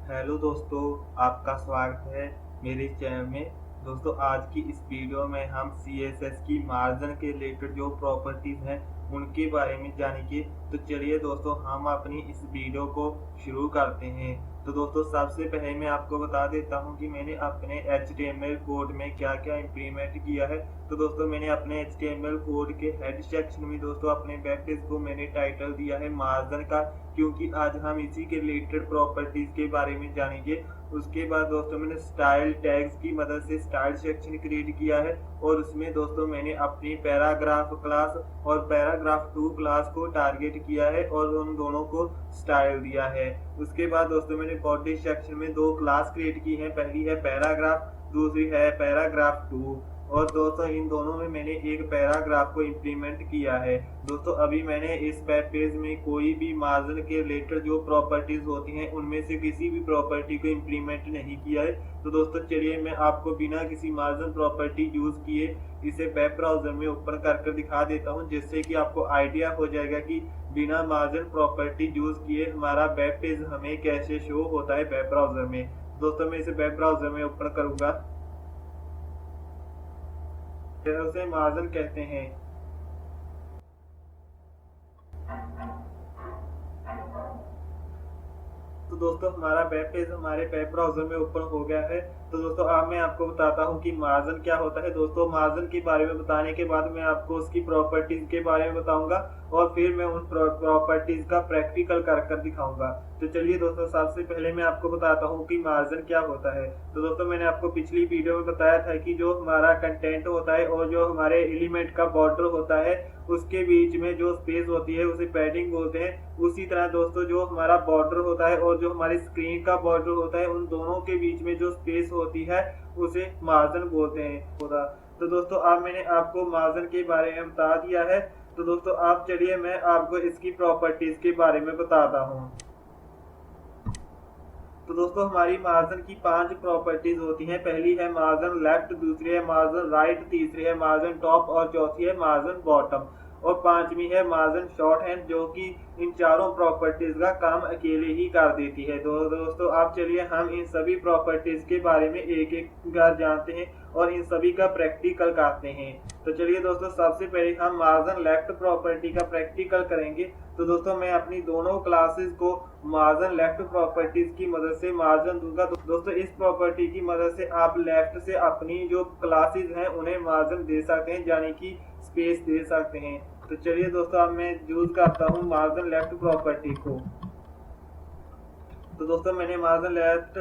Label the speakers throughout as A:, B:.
A: Hello दोस्तों, आपका स्वागत है मेरे चैनल में। दोस्तों, आज की इस वीडियो में हम CSS की मार्जिन के रिलेटेड जो प्रॉपर्टीज हैं उनके बारे में जानेंगे। तो चलिए दोस्तों, हम अपनी इस वीडियो को शुरू करते हैं। तो दोस्तों, सबसे पहले मैं आपको बता देता हूं कि मैंने अपने HTML कोड में क्या क्या इम्प्लीमेंट किया है। तो दोस्तों, मैंने अपने HTML कोड के हेड सेक्शन में दोस्तों अपने वेब पेज को मैंने टाइटल दिया है मार्जिन का, क्योंकि आज हम इसी के रिलेटेड प्रॉपर्टीज के बारे में जानेंगे। उसके बाद दोस्तों, मैंने स्टाइल टैग्स की मदद से स्टाइल सेक्शन क्रिएट किया है और उसमें दोस्तों मैंने अपनी पैराग्राफ क्लास और पैराग्राफ 2 क्लास को टारगेट किया है और उन दोनों को स्टाइल दिया है। उसके बाद दोस्तों, मैंने बॉडी सेक्शन में 2 क्लास क्रिएट की हैं। पहली है पैराग्राफ, दूसरी है पैराग्राफ 2। और दोस्तों, इन दोनों में मैंने एक पैराग्राफ को इम्प्लीमेंट किया है। दोस्तों, अभी मैंने इस वेब पेज में कोई भी मार्जिन के रिलेटेड जो प्रॉपर्टीज होती हैं उनमें से किसी भी प्रॉपर्टी को इम्प्लीमेंट नहीं किया है। तो दोस्तों, चलिए मैं आपको बिना किसी मार्जिन प्रॉपर्टी यूज किए इसे वेब ब्राउजर में ओपन कर दिखा देता हूं, जिससे कि आपको आइडिया हो जाएगा कि बिना मार्जिन प्रॉपर्टी यूज किए हमारा वेब पेज हमें कैसे शो होता है वेब ब्राउजर में। दोस्तों, मैं इसे वेब ब्राउजर में ओपन करूंगा। उसे मार्जिन कहते हैं। तो दोस्तों, हमारा वेब पेज हमारे वेब ब्राउजर में ओपन हो गया है। तो दोस्तों, अब मैं आपको बताता हूं कि मार्जिन क्या होता है। दोस्तों, मार्जिन के बारे में बताने के बाद मैं आपको उसकी प्रॉपर्टीज के बारे में बताऊंगा और फिर मैं उन प्रॉपर्टीज का प्रैक्टिकल कर दिखाऊंगा। तो चलिए दोस्तों, सबसे पहले मैं आपको बताता हूं कि मार्जिन क्या होता है। तो दोस्तों, मैंने आपको पिछली वीडियो में बताया था कि जो हमारा कंटेंट होता है और जो हमारे एलिमेंट का बॉर्डर होता है उसके बीच में जो स्पेस होती है उसे पैडिंग बोलते हैं। उसी तरह दोस्तों, जो हमारा बॉर्डर होता है और जो हमारी स्क्रीन का बॉर्डर होता है उन दोनों के बीच में जो स्पेस होती है उसे मार्जिन बोलते हैं। तो दोस्तों, अब मैंने आपको मार्जिन के बारे में बता दिया है। तो दोस्तों, आप चलिए मैं आपको इसकी प्रॉपर्टीज के बारे में बताता हूँ। तो दोस्तों, हमारी मार्जिन की 5 प्रॉपर्टीज होती हैं। पहली है मार्जिन लेफ्ट, दूसरी है मार्जिन राइट, तीसरी है मार्जिन टॉप और चौथी है मार्जिन बॉटम और पांचवी है मार्जिन शॉर्ट हैंड, जो कि इन चारों प्रॉपर्टीज का काम अकेले ही कर देती है। तो दोस्तों, आप चलिए हम इन सभी प्रॉपर्टीज के बारे में एक एक बार जानते हैं और इन सभी का प्रैक्टिकल करते हैं। तो चलिए दोस्तों, सबसे पहले हम मार्जिन लेफ्ट प्रॉपर्टी का प्रैक्टिकल करेंगे। तो दोस्तों, मैं अपनी दोनों क्लासेस को मार्जिन लेफ्ट प्रॉपर्टीज की मदद से मार्जिन दूंगा। दोस्तों, इस प्रॉपर्टी की मदद से आप लेफ्ट से अपनी जो क्लासेस हैं उन्हें मार्जिन दे सकते हैं, यानी कि स्पेस दे सकते हैं। तो चलिए दोस्तों, अब मैं यूज करता हूँ मार्जिन लेफ्ट प्रॉपर्टी को। तो दोस्तों, मैंने मार्जिन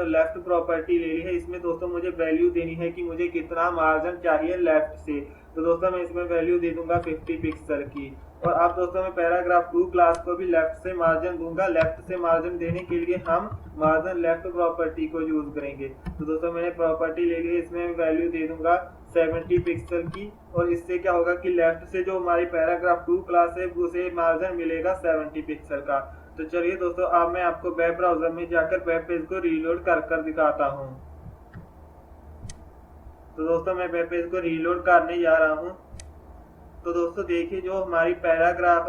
A: लेफ्ट प्रॉपर्टी ले ली है। इसमें दोस्तों मुझे वैल्यू देनी है कि मुझे कितना मार्जिन चाहिए लेफ्ट से। तो दोस्तों, मैं इसमें वैल्यू दे दूंगा 50 पिक्सल की। और अब दोस्तों, मैं पैराग्राफ 2 क्लास को भी लेफ्ट से मार्जिन दूंगा। लेफ्ट से मार्जिन देने के लिए हम मार्जिन लेफ्ट प्रॉपर्टी को यूज करेंगे। तो दोस्तों, मैंने प्रॉपर्टी ले ली है, इसमें वैल्यू दे दूंगा 70 पिक्सल की। और इससे क्या होगा कि लेफ्ट से जो हमारी पैराग्राफ 2 क्लास है उसे मार्जिन मिलेगा 70 पिक्सल का। तो चलिए दोस्तों, अब मैं आपको वेब ब्राउजर में जाकर वेब पेज को रीलोड कर दिखाता हूँ। तो दोस्तों, मैं वेब पेज को रीलोड करने जा रहा हूँ। तो दोस्तों देखिए, जो हमारी पैराग्राफ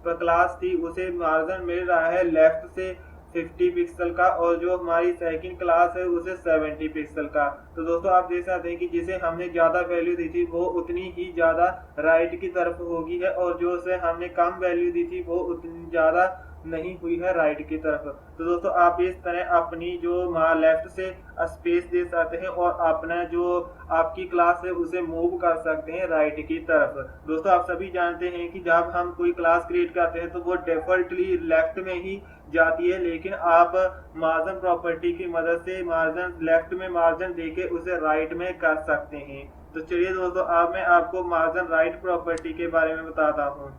A: क्लास थी उसे मार्जिन मिल रहा है लेफ्ट से 50 पिक्सल का और जो हमारी सेकंड क्लास है उसे 70 पिक्सल का। तो दोस्तों, आप देख सकते हैं कि जिसे हमने ज्यादा वैल्यू दी थी वो उतनी ही ज्यादा राइट की तरफ होगी है और जो उसे हमने कम वैल्यू दी थी वो उतनी ज्यादा नहीं हुई है राइट की तरफ। तो दोस्तों, आप इस तरह अपनी जो लेफ्ट से स्पेस दे सकते हैं और अपना जो आपकी क्लास है उसे मूव कर सकते हैं राइट की तरफ। दोस्तों, आप सभी जानते हैं कि जब हम कोई क्लास क्रिएट करते हैं तो वो डिफॉल्टली लेफ्ट में ही जाती है, लेकिन आप मार्जिन प्रॉपर्टी की मदद से मार्जिन लेफ्ट में मार्जिन देके उसे राइट में कर सकते हैं। तो चलिए दोस्तों, अब मैं आपको मार्जिन राइट प्रॉपर्टी के बारे में बताता हूँ।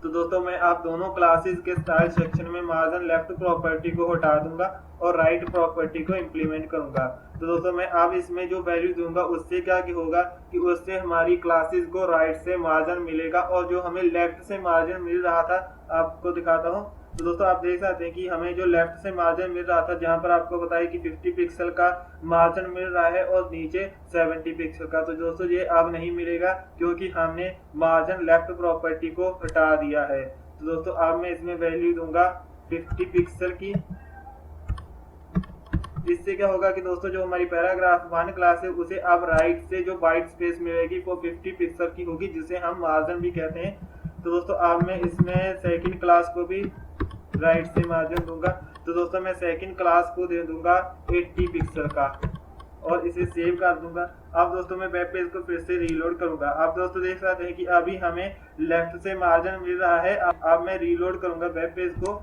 A: तो दोस्तों, मैं आप दोनों क्लासेस के स्टाइल सेक्शन में मार्जिन लेफ्ट प्रॉपर्टी को हटा दूंगा और राइट प्रॉपर्टी को इम्प्लीमेंट करूंगा। तो दोस्तों, मैं अब इसमें जो वैल्यू दूंगा उससे क्या होगा कि उससे हमारी क्लासेस को राइट से मार्जिन मिलेगा और जो हमें लेफ्ट से मार्जिन मिल रहा था आपको दिखाता हूँ। तो दोस्तों, आप देख सकते हैं कि हमें जो लेफ्ट से मार्जिन मिल रहा था, जहां पर आपको बताया कि 50 पिक्सल का मार्जिन मिल रहा है और नीचे 70 पिक्सल का। तो दोस्तों, ये अब नहीं मिलेगा क्योंकि हमने मार्जिन लेफ्ट प्रॉपर्टी को हटा दिया है। तो दोस्तों, अब मैं इसमें वैल्यू दूंगा 50 पिक्सल की इससे क्या होगा कि दोस्तों जो हमारी पैराग्राफ 1 क्लास है उसे अब राइट से जो वाइट स्पेस मिलेगी वो 50 पिक्सल की होगी, जिसे हम मार्जिन भी कहते हैं। तो दोस्तों अब मैं इसमें सेकंड क्लास को भी राइट से मार्जिन दूंगा। तो दोस्तों मैं सेकंड क्लास को दे दूंगा 80 पिक्सल का और इसे सेव कर दूंगा। अब दोस्तों मैं वेब पेज को फिर से रीलोड करूंगा। आप दोस्तों देख सकते हैं कि अभी हमें लेफ्ट से मार्जिन मिल रहा है। अब मैं रीलोड करूंगा वेब पेज को,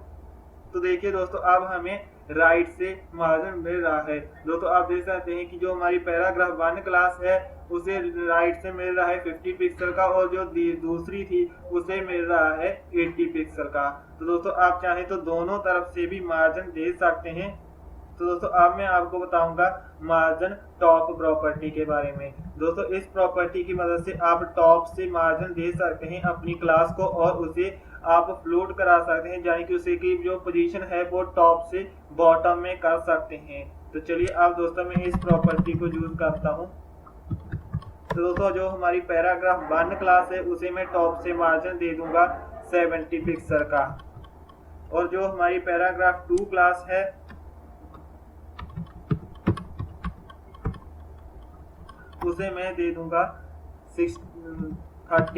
A: तो देखिए दोस्तों अब हमें राइट से मार्जिन मिल रहा है। दोस्तों आप देख सकते हैं कि जो हमारी पैराग्राफ 1 क्लास है उसे राइट से मिल रहा है 50 पिक्सल का और जो दूसरी थी उसे मिल रहा है 80 पिक्सल का। तो दोस्तों आप चाहें तो दोनों तरफ से भी मार्जिन दे सकते हैं। तो दोस्तों अब मैं आपको बताऊंगा मार्जिन टॉप प्रॉपर्टी के बारे में। दोस्तों इस प्रॉपर्टी की मदद से आप टॉप से मार्जिन दे सकते हैं अपनी क्लास को और उसे आप फ्लोट करा सकते हैं, यानी कि उसे की जो पोजीशन है वो टॉप से बॉटम में कर सकते हैं। तो चलिए अब दोस्तों मैं इस प्रॉपर्टी को यूज करता हूं। तो दोस्तों जो हमारी पैराग्राफ 1 क्लास है उसे मैं टॉप से मार्जिन दे दूंगा 70 पिक्सल का और जो हमारी पैराग्राफ 2 क्लास है उसे मैं दे दूंगा 30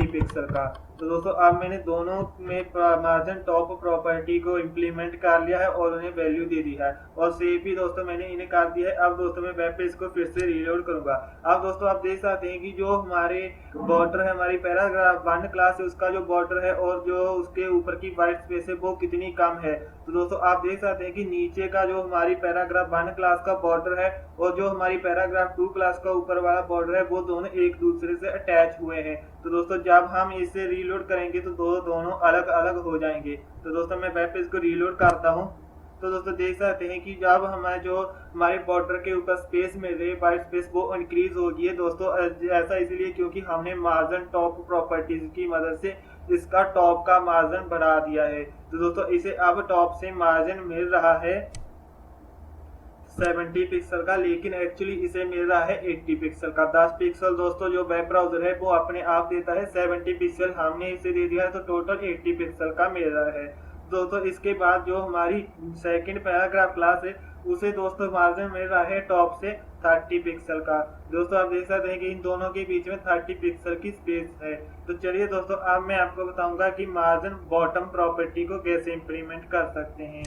A: पिक्सल का। तो दोस्तों अब मैंने दोनों में मार्जिन टॉप प्रॉपर्टी को इम्प्लीमेंट कर लिया है और उन्हें वैल्यू दे दी है और सेव भी दोस्तों मैंने इन्हें कर दिया है। अब दोस्तों मैं वेब पेज को फिर से रीलोड करूंगा। अब दोस्तों आप देख सकते हैं कि जो हमारे बॉर्डर है हमारी पैराग्राफ 1 क्लास है उसका जो बॉर्डर है और जो उसके ऊपर की वाइट स्पेस है वो कितनी कम है। तो दोस्तों आप देख सकते हैं कि नीचे का जो हमारी पैराग्राफ 1 क्लास का बॉर्डर है और जो हमारी पैराग्राफ 2 क्लास का ऊपर वाला बॉर्डर है वो दोनों एक दूसरे से अटैच हुए हैं। तो दोस्तों जब हम इसे रीलोड करेंगे तो दोनों अलग अलग हो जाएंगे। तो दोस्तों मैं वेब पेज को रीलोड करता हूं। तो दोस्तों देख सकते हैं कि जब हमारे जो हमारे बॉर्डर के ऊपर स्पेस मिल रही है वाइट स्पेस वो इंक्रीज हो गई है। दोस्तों ऐसा इसलिए क्योंकि हमने मार्जिन टॉप प्रॉपर्टीज की मदद से इसका टॉप का मार्जिन बढ़ा दिया है। तो दोस्तों इसे अब टॉप से मार्जिन मिल रहा है 70 पिक्सल का, लेकिन एक्चुअली इसे मिल रहा है 80 पिक्सल का। 10 पिक्सल दोस्तों जो वेब ब्राउजर है वो अपने आप देता है, 70 पिक्सल हमने इसे दे दिया है तो टोटल 80 पिक्सल का मिल रहा है। दोस्तों इसके बाद जो हमारी सेकंड पैराग्राफ क्लास है उसे दोस्तों मार्जिन मिल रहा है टॉप से 30 पिक्सल का। दोस्तों आप देख सकते हैं कि इन दोनों के बीच में 30 पिक्सल की स्पेस है। तो चलिए दोस्तों अब मैं आपको बताऊंगा कि मार्जिन बॉटम प्रॉपर्टी को कैसे इंप्लीमेंट कर सकते हैं।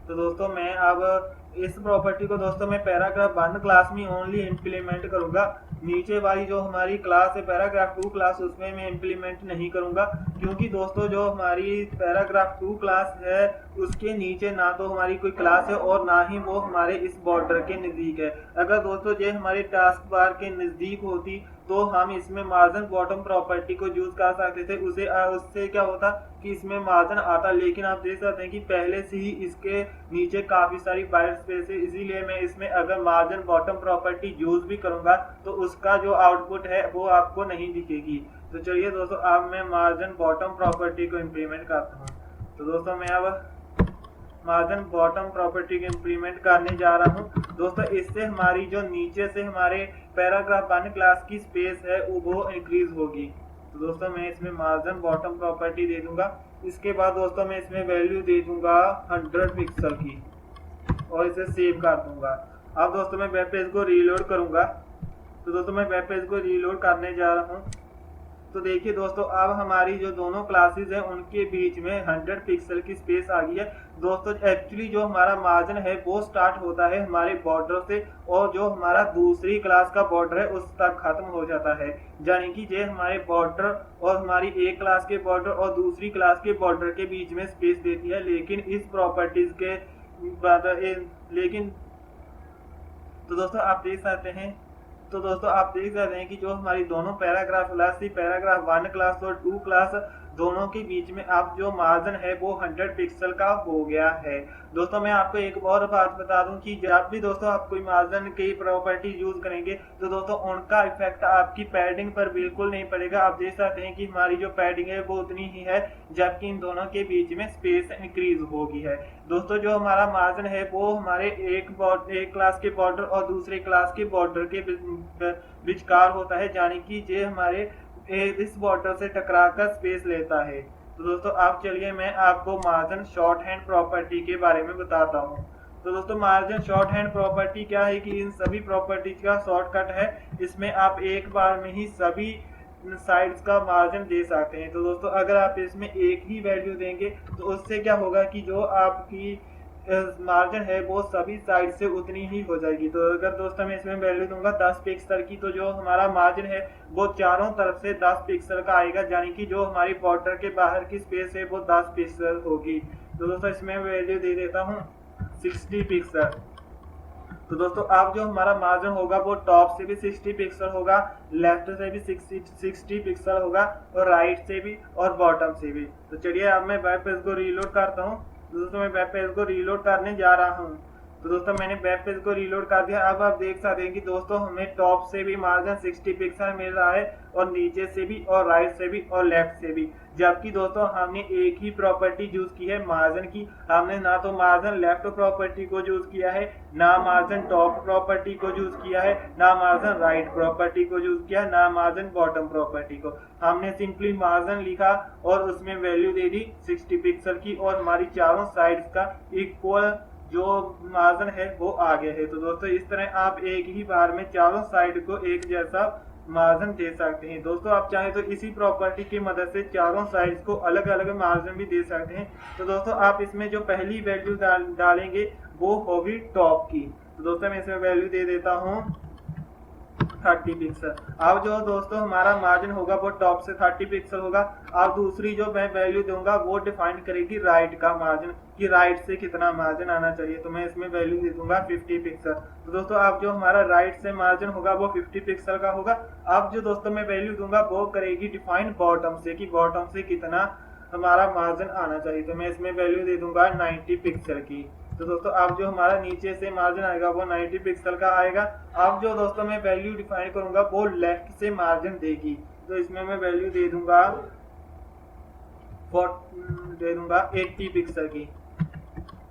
A: तो दोस्तों मैं अब इस प्रॉपर्टी को दोस्तों मैं पैराग्राफ 1 क्लास में ओनली इंप्लीमेंट करूंगा। नीचे वाली जो हमारी क्लास है पैराग्राफ 2 क्लास उसमें मैं इंप्लीमेंट नहीं करूंगा, क्योंकि दोस्तों जो हमारी पैराग्राफ 2 क्लास है उसके नीचे ना तो हमारी कोई क्लास है और ना ही वो हमारे इस बॉर्डर के नजदीक है। अगर दोस्तों ये हमारे टास्क बार के नजदीक होती तो हम इसमें मार्जिन बॉटम प्रॉपर्टी को यूज कर सकते थे। उससे क्या होता कि इसमें मार्जिन आता, लेकिन आप देख सकते हैं कि पहले से ही इसके नीचे काफी सारी वाइट स्पेस है, इसीलिए मैं इसमें अगर मार्जिन बॉटम प्रॉपर्टी यूज भी करूंगा तो उसका जो आउटपुट है वो आपको नहीं दिखेगी। तो चलिए दोस्तों अब मैं मार्जिन बॉटम प्रॉपर्टी को इम्प्लीमेंट करता हूँ। तो दोस्तों मैं अब मार्जिन बॉटम प्रॉपर्टी को इम्प्लीमेंट करने जा रहा हूँ। दोस्तों इससे हमारी जो नीचे से हमारे पैराग्राफ 1 क्लास की स्पेस है वो इंक्रीज होगी। तो दोस्तों मैं इसमें मार्जिन बॉटम प्रॉपर्टी दे दूंगा। इसके बाद दोस्तों मैं इसमें वैल्यू दे दूंगा 100 पिक्सल की और इसे सेव कर दूंगा। अब दोस्तों मैं वेब पेज को रीलोड करूंगा। तो दोस्तों मैं वेब पेज को रीलोड करने जा रहा हूँ। तो देखिए दोस्तों अब हमारी जो दोनों क्लासेस हैं उनके बीच में 100 पिक्सल की स्पेस आ गई है। दोस्तों एक्चुअली जो हमारा मार्जिन है वो स्टार्ट होता है हमारे बॉर्डर से और जो हमारा दूसरी क्लास का बॉर्डर है उस तक खत्म हो जाता है, यानी कि ये हमारे बॉर्डर और हमारी एक क्लास के बॉर्डर और दूसरी क्लास के बॉर्डर के बीच में स्पेस देती है। लेकिन इस प्रॉपर्टीज के तो दोस्तों आप देख सकते हैं कि जो हमारी दोनों पैराग्राफ क्लास थी पैराग्राफ 1 क्लास और 2 क्लास दोनों के बीच में अब जो मार्जिन है वो 100 पिक्सल का हो गया है। दोस्तों मैं आपको एक और बात बता दूं कि जब भी दोस्तों आप कोई मार्जिन की प्रॉपर्टी यूज करेंगे तो दोस्तों उनका इफेक्ट आपकी पैडिंग पर बिल्कुल नहीं पड़ेगा। आप देख सकते हैं कि हमारी जो पैडिंग है वो उतनी ही है, जबकि इन दोनों के बीच में स्पेस इंक्रीज हो गई है। दोस्तों जो हमारा मार्जिन है वो हमारे एक क्लास के बॉर्डर और दूसरे क्लास के बॉर्डर के विचकार होता है, यानी कि ये हमारे इस बॉर्डर से टकराकर स्पेस लेता है। तो दोस्तों आप चलिए मैं आपको मार्जिन शॉर्ट हैंड प्रॉपर्टी के बारे में बताता हूँ। तो दोस्तों मार्जिन शॉर्ट हैंड प्रॉपर्टी क्या है कि इन सभी प्रॉपर्टीज का शॉर्टकट है। इसमें आप एक बार में ही सभी साइड्स का मार्जिन दे सकते हैं। तो दोस्तों अगर आप इसमें एक ही वैल्यू देंगे तो उससे क्या होगा कि जो आपकी मार्जिन है वो सभी साइड से उतनी ही हो जाएगी। तो अगर दोस्तों मैं इसमें वैल्यू दूंगा 10 पिक्सल की, तो जो हमारा मार्जिन है वो चारों तरफ से 10 पिक्सल का आएगा, यानी कि जो हमारी बॉर्डर के बाहर की स्पेस है वो 10 पिक्सल होगी। तो दोस्तों इसमें वैल्यू दे देता हूँ 60 पिक्सल। तो दोस्तों आप जो हमारा मार्जिन होगा वो टॉप से भी 60 पिक्सल होगा, लेफ्ट से भी 60 पिक्सल होगा और राइट से भी और बॉटम से भी। तो चलिए अब मैं वेब पेज को रीलोड करता हूँ। दोस्तों मैं वेब पेज को रीलोड करने जा रहा हूँ। तो दोस्तों मैंने वेब पेज को रीलोड कर दिया। अब आप देख सकते हैं कि दोस्तों हमें टॉप से भी मार्जिन 60 पिक्सल मिल रहा है और नीचे से भी और राइट से भी और लेफ्ट से भी। जबकि दोस्तों हमने एक ही प्रॉपर्टी यूज की है मार्जिन की। हमने ना तो मार्जिन लेफ्ट प्रॉपर्टी को यूज किया है, ना मार्जिन टॉप प्रॉपर्टी को यूज किया है, ना मार्जिन राइट प्रॉपर्टी को यूज किया, ना मार्जिन बॉटम प्रॉपर्टी को। हमने सिंपली मार्जिन लिखा और उसमें वैल्यू दे दी 60 पिक्सल की और हमारी चारों साइड्स का इक्वल जो मार्जिन है वो आ गया है। तो दोस्तों इस तरह आप एक ही बार में चारों साइड को एक जैसा मार्जिन दे सकते हैं। दोस्तों आप चाहे तो इसी प्रॉपर्टी की मदद से चारों साइड्स को अलग अलग मार्जिन भी दे सकते हैं। तो दोस्तों आप इसमें जो पहली वैल्यू डालेंगे वो होगी टॉप की। तो दोस्तों मैं इसमें वैल्यू दे देता हूँ 30 पिक्सल। अब जो दोस्तों हमारा मार्जिन होगा वो टॉप से 30 पिक्सल होगा। अब दूसरी जो मैं वैल्यू दूंगा वो डिफाइन करेगी राइट का मार्जिन, कि राइट से कितना मार्जिन आना चाहिए। तो मैं इसमें वैल्यू दे दूंगा 50 पिक्सल। तो दोस्तों अब जो हमारा राइट से मार्जिन होगा वो 50 पिक्सल का होगा। अब जो दोस्तों मैं वैल्यू दूंगा वो करेगी डिफाइन बॉटम से, कि बॉटम से कितना हमारा मार्जिन आना चाहिए। तो मैं इसमें वैल्यू दे दूंगा 90 पिक्सल की। तो दोस्तों अब जो हमारा नीचे से मार्जिन आएगा वो 90 पिक्सल का आएगा। अब जो दोस्तों मैं वैल्यू डिफाइन करूंगा वो लेफ्ट से मार्जिन देगी। तो इसमें मैं वैल्यू दे दूंगा 80 पिक्सल की।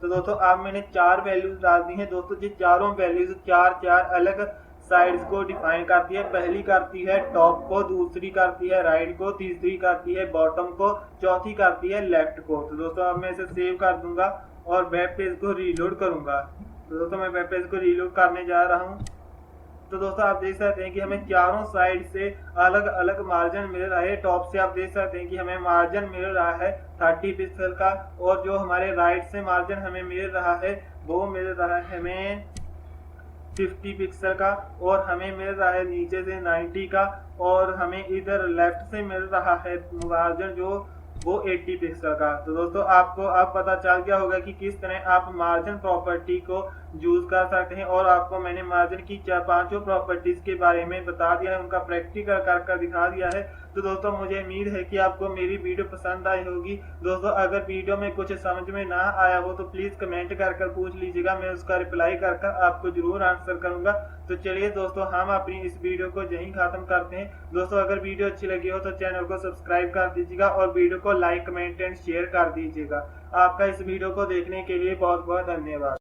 A: तो दोस्तों अब मैंने 4 वैल्यूज डाल दी हैं। दोस्तों ये चारों वैल्यूज चार अलग साइड्स को डिफाइन करती है। पहली करती है टॉप को, दूसरी करती है राइट को, तीसरी करती है बॉटम को, चौथी करती है लेफ्ट को। तो दोस्तों अब मैं इसे सेव कर दूंगा और वेब पेज को रीलोड करूंगा। तो दोस्तों मैं वेब पेज को रीलोड करने जा रहा हूं। तो दोस्तों आप देख सकते हैं कि हमें चारों साइड से अलग अलग मार्जिन मिल रहा है। टॉप से आप देख सकते हैं कि हमें मार्जिन मिल रहा है 30 पिक्सल का, और जो हमारे राइट से मार्जिन हमें मिल रहा है वो मिल रहा है हमें 50 पिक्सल का, और हमें मिल रहा है नीचे से 90 का, और हमें इधर लेफ्ट से मिल रहा है मार्जिन जो वो 80 पिक्सल का। तो दोस्तों आपको अब पता चल गया होगा कि किस तरह आप मार्जिन प्रॉपर्टी को यूज कर सकते हैं। और आपको मैंने मार्जिन की 5 प्रॉपर्टीज के बारे में बता दिया है, उनका प्रैक्टिकल कर दिखा दिया है। तो दोस्तों मुझे उम्मीद है कि आपको मेरी वीडियो पसंद आई होगी। दोस्तों अगर वीडियो में कुछ समझ में ना आया हो तो प्लीज कमेंट कर पूछ लीजिएगा, मैं उसका रिप्लाई कर आपको जरूर आंसर करूंगा। तो चलिए दोस्तों हम अपनी इस वीडियो को यहीं खत्म करते हैं। दोस्तों अगर वीडियो अच्छी लगी हो तो चैनल को सब्सक्राइब कर दीजिएगा और वीडियो को लाइक, कमेंट एंड शेयर कर दीजिएगा। आपका इस वीडियो को देखने के लिए बहुत बहुत धन्यवाद।